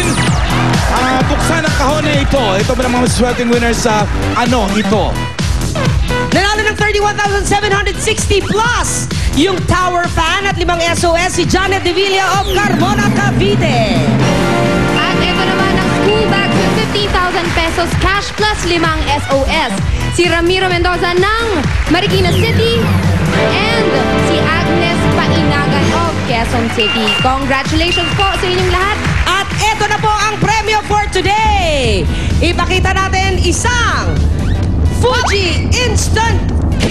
natin buksan ang kahon na ito. Ito ba ng mga maswelteng winners sa ito? Nanalo ng 31,760 plus yung tower fan at 5 SOS si Janet De Villa of Carmona, Cavite. At ito naman ang school bag with 50,000 pesos cash plus 5 SOS. Si Ramiro Mendoza ng Marikina City and si Agnes Painagan of Quezon City. Congratulations po sa inyong lahat. At ito na po ang premyo for today. Ipakita natin isang Fuji Instant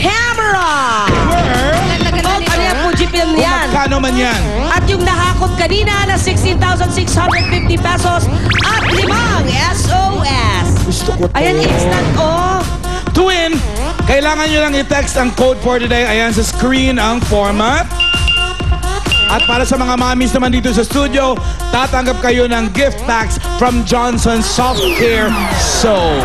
Camera. Ganda-ganda nito. Ano yan, Fuji film yan. Magkano man yan? At yung nahakot kanina na 16,650 pesos at 5 SOS. Gusto ko to. Ayan, instant, oh. To win, kailangan nyo lang i-text ang code for today. Ayan sa screen ang format. At para sa mga mommies naman dito sa studio, tatanggap kayo ng gift packs from Johnson Soft Care Soap.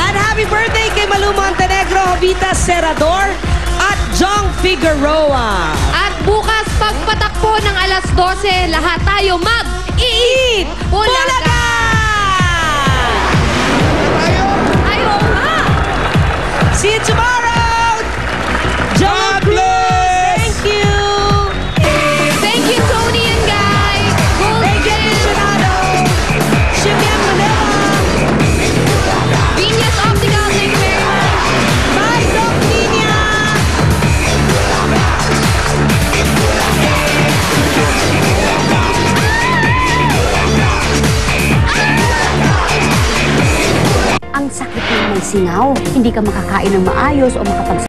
At happy birthday kay Malu Montenegro, Jovita Serrador at Jong Figueroa. At bukas pagpatakpo ng alas 12, lahat tayo mag-eat Bulaga! Ayaw nga! See you tomorrow! God bless! Thank you! Thank you, Tony and Guy! Thank you, Aficionado! Shimian Manila! Venus Optical, thank you very much! Bye, Doc Nina! Ang sakit ng may singaw. Hindi ka makakain ng maayos o makapag